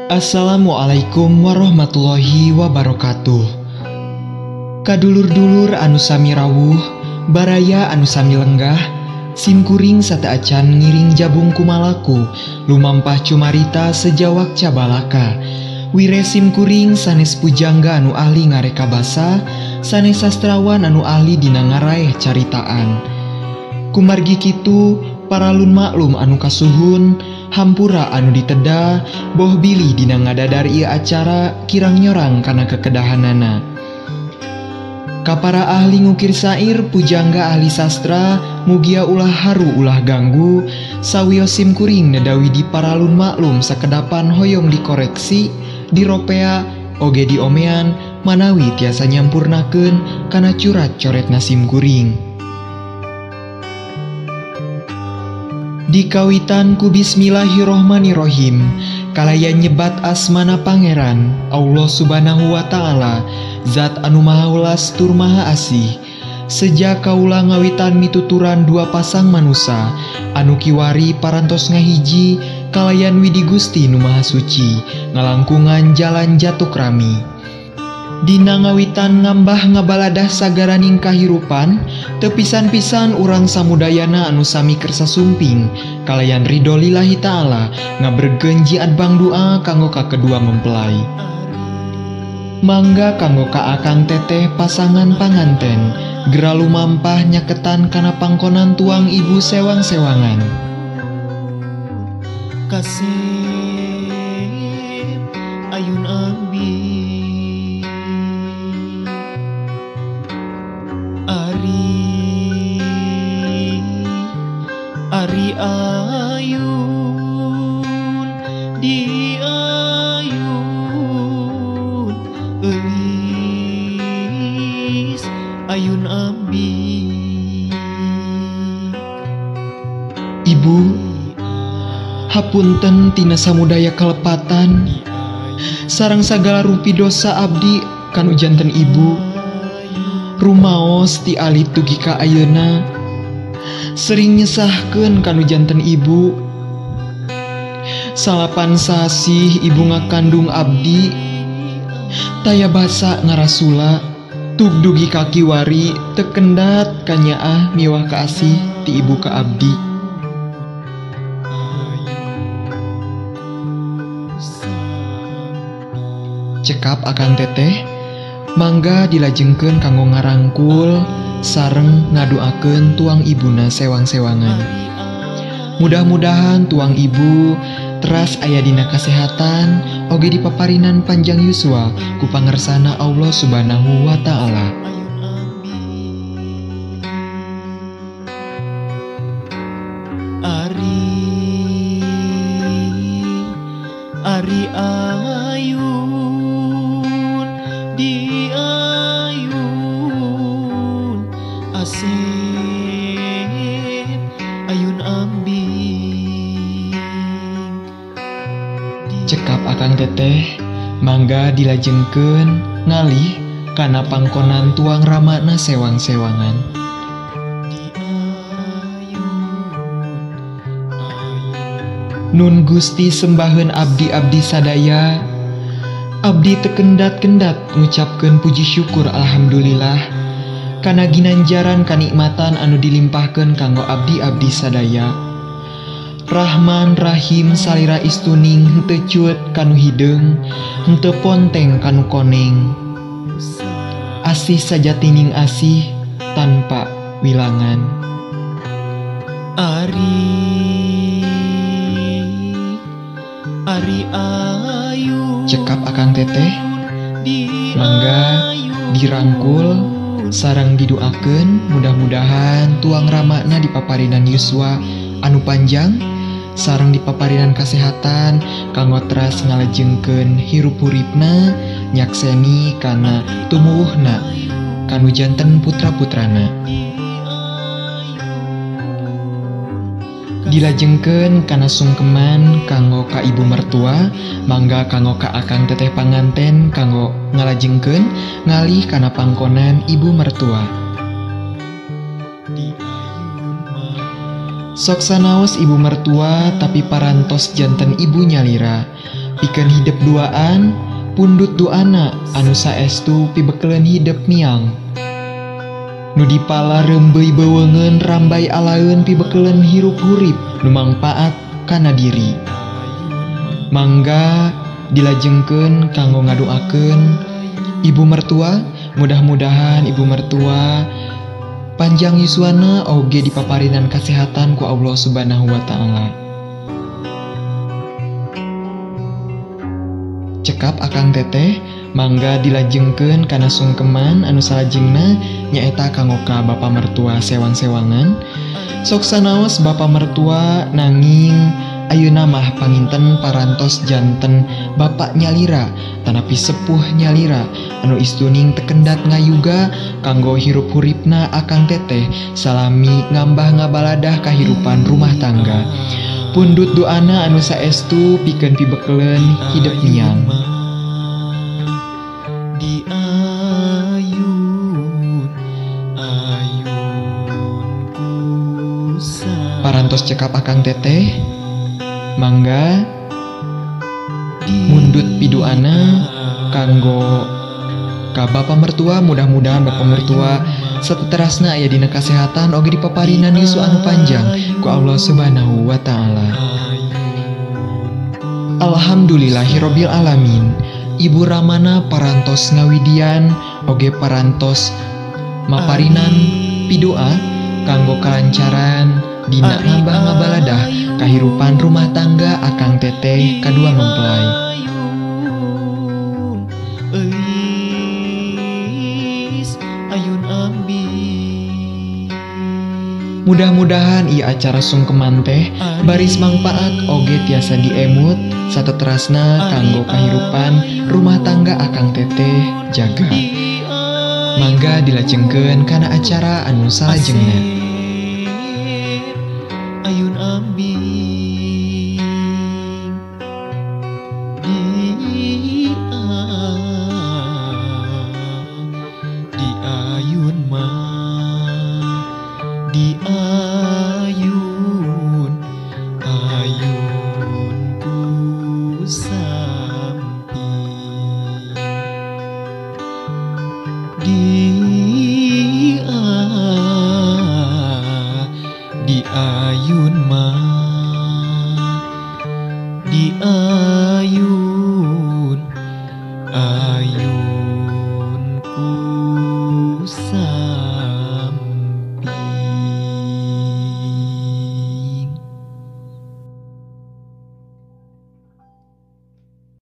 Assalamualaikum warahmatullahi wabarakatuh. Kadulur-dulur anu sami rawuh, baraya anu sami lenggah, simkuring sata acan ngiring jabung kumalaku, lumampah cumarita sejawak cabalaka. Wire simkuring sanes pujangga anu ahli ngareka basa, sanes sastrawan anu ahli dina ngaraeh caritaan. Kumargi kitu, paralun maklum anu kasuhun, hampura anu diteda, boh bilih dina ngadadar ieu acara kirang nyorang kana kekedahanana. Kapara ahli ngukir sair, pujangga ahli sastra, mugia ulah haru ulah ganggu, sawiyo simkuring nedawi di paralun maklum sakedapan hoyong dikoreksi, diropea, oge diomean, manawi tiasa nyampurnakeun kana curat coretna simkuring. Dikawitan ku bismillahirrohmanirrohim, kalayan nyebat asmana pangeran Allah subhanahu wa ta'ala, zat anu maha welas tur maha asih. Sejak kaula ngawitan mituturan dua pasang manusa, anu kiwari parantos ngahiji, kalayan widi Gusti nu maha suci, ngalangkungan jalan jatuk rami. Dina ngawitan ngambah ngabaladah sagaraning kahirupan, tepisan-pisan urang samudayana anu sami kersa sumping, kalayan ridho lillahi ta'ala, ngabregeun jiat bang doa kanggo ka kedua mempelai. Mangga kanggo ka akang teteh pasangan panganten, gera lumampah nyaketan kana pangkonan tuang ibu sewang-sewangan. Kasih ayun ambi Ari ayun di ayun euis ayun ambi. Ibu, hapunten tina samudaya kalepatan, sareng sagala rupi dosa abdi kanu janten ibu. Rumaos ti alit dugi ka ayeuna, sering nyesahkeun kanu janten ibu. Salapan sasih ibu ngakandung abdi, taya basa ngarasula, tug dugi ka kiwari tekendat kanyaah miwah kaasih ti ibu ka abdi. Cekap akang teteh, mangga dilajengkeun kanggo ngarangkul sareng ngadoakeun tuang ibuna sewang-sewangan. Mudah-mudahan tuang ibu teras aya dina kasehatan, oge dipaparinan panjang yuswa ku pangersana Allah subhanahu wa ta'ala. Ari ayun di ayun asih ayun ambing. Cekap akang teteh, mangga dilajengkeun ngalih kana pangkonan tuang ramana sewang-sewangan. Nun Gusti sembaheun abdi-abdi sadaya, abdi tekendat-kendat ngucapkeun puji syukur alhamdulillah kana ginanjaran kanikmatan anu dilimpahkeun kanggo abdi-abdi sadaya. Rahman Rahim salira istuning henteu cut kanu hideung, henteu ponteng kanu koneng. Asih sajatining asih tanpa wilangan. Ari ayu cekap akang teteh, mangga dirangkul sareng didoakeun mudah-mudahan tuang ramakna dipaparinan yuswa anu panjang sareng dipaparinan kasehatan kanggo teras ngalajengkeun hirup uripna nyakseni kana tumuwuhna kanu janten putra-putrana. Dilajengkeun kana sungkeman kanggo ka ibu mertua, mangga kanggo ka akang teteh panganten kanggo ngalajengkeun ngalih kana pangkonan ibu mertua. Sok sanaos ibu mertua tapi parantos janten ibu nyalira, pikeun hidup duaan, pundut duana anu saestu pibekelen hidup miang. Nu dipala rembeuy beungeun rambai alaeun pibekelen hirup hurip nu mangpaat kana diri. Mangga dilajengkeun kanggo ngadoakeun ibu mertua, mudah-mudahan ibu mertua panjang yuswana oge dipaparinan kasehatan ku Allah Subhanahu wa Ta'ala. Cekap akang teteh, mangga dilajengkeun kana sungkeman anu salajengna nyaeta kanggo ka bapa mertua sewang-sewangan. Sok sanaos bapa mertua nanging ayeuna mah panginten parantos janten bapak nyalira tanapi sepuh nyalira anu istuning tekendat ngayuga kanggo hirup huripna akang teteh salami ngambah ngabaladah kahirupan rumah tangga. Pundut doana anu saestu pikeun pibekelen hidup miang. Parantos cekap akang teteh, mangga mundut piduana kanggo ka bapa mertua, mudah-mudahan bapa mertua sateterasna aya dina kasehatan oge dipaparinan yuswa anu panjang ku Allah Subhanahu wa Ta'ala. Alhamdulillahirabbil alamin. Ibu Ramana parantos ngawidian oge parantos maparinan pidoa kanggo kalancaran dina ngambah ngabaladah kahirupan rumah tangga akang teteh kadua mempelai. Mudah-mudahan ieu acara sungkeman teh baris mangpaat oge tiasa diemut sateterasna kanggo kahirupan rumah tangga akang teteh jaga. Mangga dilajengkeun kana acara anu salajengna. Ayun ambi di ayun ma di ayun ayunku sampi di ayun ma di ayun ayun